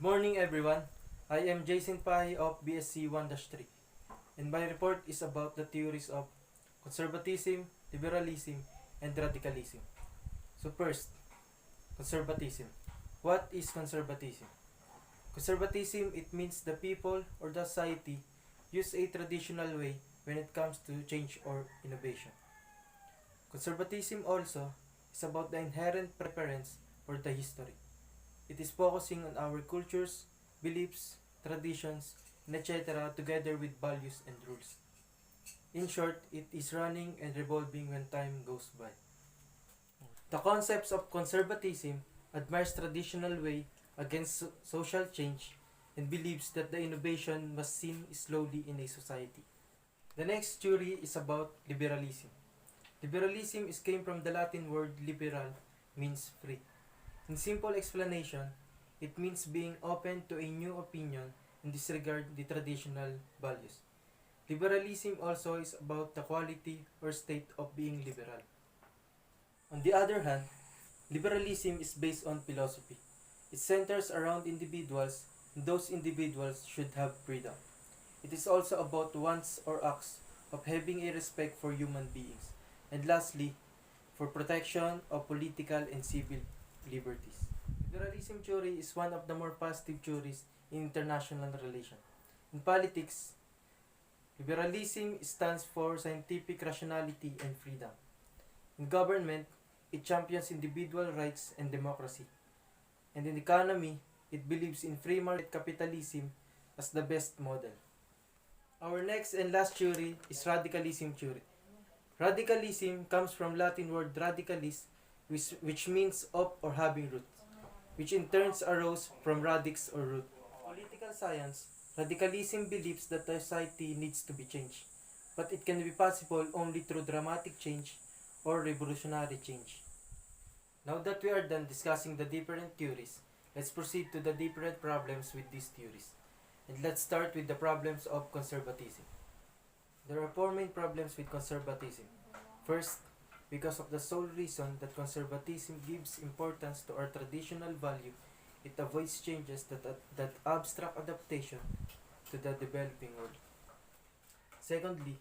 Good morning everyone. I am Jacynth Paje of BSc 1-3 and my report is about the theories of conservatism, liberalism, and radicalism. So first, conservatism. What is conservatism? Conservatism, it means the people or the society use a traditional way when it comes to change or innovation. Conservatism also is about the inherent preference for the history. It is focusing on our cultures, beliefs, traditions, and etc. together with values and rules. In short, it is running and revolving when time goes by. The concepts of conservatism admires traditional way against social change and believes that the innovation must seen slowly in a society. The next theory is about liberalism. Liberalism came from the Latin word liberal, means free. In simple explanation, it means being open to a new opinion and disregard the traditional values. Liberalism also is about the quality or state of being liberal. On the other hand, liberalism is based on philosophy. It centers around individuals, and those individuals should have freedom. It is also about wants or acts of having a respect for human beings. And lastly, for protection of political and civil liberties. Liberalism theory is one of the more positive theories in international relations. In politics, liberalism stands for scientific rationality and freedom. In government, it champions individual rights and democracy. And in economy, it believes in free market capitalism as the best model. Our next and last theory is radicalism theory. Radicalism comes from Latin word radicalis, which means of or having root, which in turn arose from radix or root. Political science, radicalism believes that the society needs to be changed, but it can be possible only through dramatic change or revolutionary change. Now that we are done discussing the different theories, let's proceed to the different problems with these theories. And let's start with the problems of conservatism. There are four main problems with conservatism. First, because of the sole reason that conservatism gives importance to our traditional value, it avoids changes that abstract adaptation to the developing world. Secondly,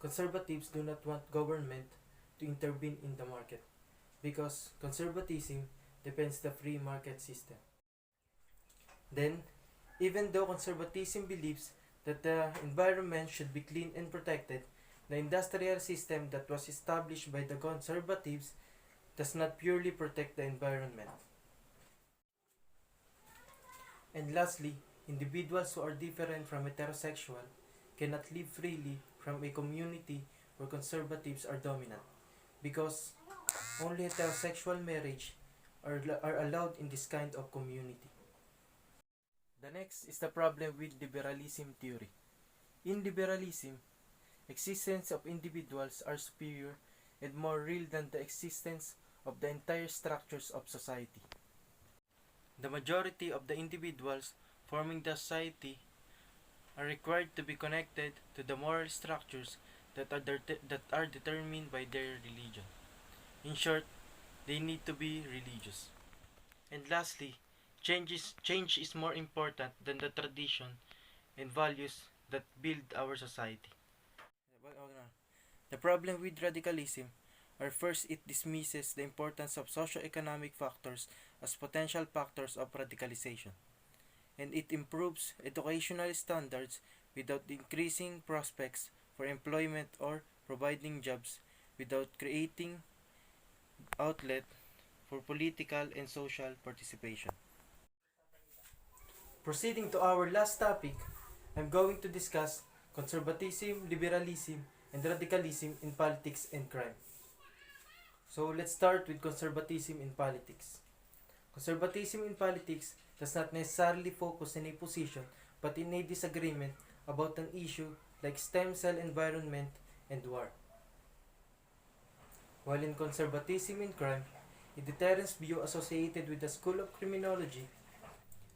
conservatives do not want government to intervene in the market because conservatism depends the free market system. Then, even though conservatism believes that the environment should be clean and protected, the industrial system that was established by the conservatives does not purely protect the environment. And lastly, individuals who are different from heterosexual cannot live freely from a community where conservatives are dominant, because only heterosexual marriage are allowed in this kind of community. The next is the problem with liberalism theory. In liberalism, existence of individuals are superior and more real than the existence of the entire structures of society. The majority of the individuals forming the society are required to be connected to the moral structures that are determined by their religion. In short, they need to be religious. And lastly, change is more important than the tradition and values that build our society. The problem with radicalism are first, it dismisses the importance of socio-economic factors as potential factors of radicalization, and it improves educational standards without increasing prospects for employment or providing jobs without creating outlet for political and social participation. Proceeding to our last topic, I'm going to discuss conservatism, liberalism, and radicalism in politics and crime. So let's start with conservatism in politics. Conservatism in politics does not necessarily focus on a position but in a disagreement about an issue like stem cell environment and war. While in conservatism in crime, a deterrence view associated with the school of criminology,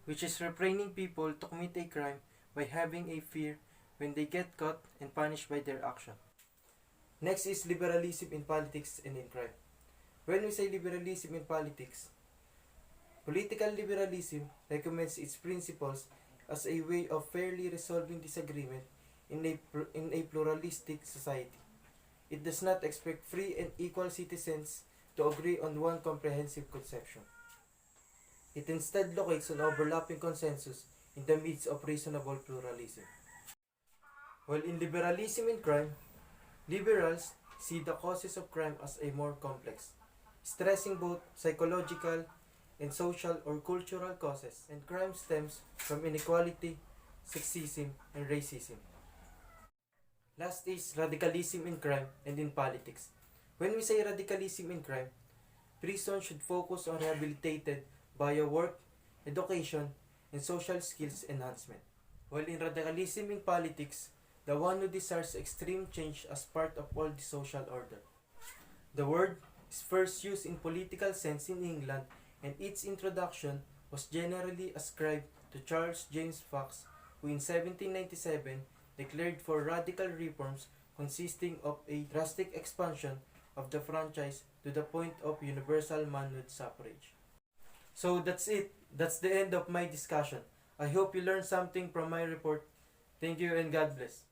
which is refraining people to commit a crime by having a fear when they get caught and punished by their action. Next is liberalism in politics and in crime. When we say liberalism in politics, Political liberalism recommends its principles as a way of fairly resolving disagreement in a pluralistic society. It does not expect free and equal citizens to agree on one comprehensive conception. It instead locates on overlapping consensus in the midst of reasonable pluralism. While in liberalism and crime, liberals see the causes of crime as a more complex, stressing both psychological and social or cultural causes, and crime stems from inequality, sexism, and racism. Last is radicalism in crime and in politics. When we say radicalism in crime, prison should focus on rehabilitated via work, education, and social skills enhancement. While in radicalism in politics, the one who desires extreme change as part of all the social order. The word is first used in political sense in England, and its introduction was generally ascribed to Charles James Fox, who in 1797 declared for radical reforms consisting of a drastic expansion of the franchise to the point of universal manhood suffrage. So that's it. That's the end of my discussion. I hope you learned something from my report. Thank you and God bless.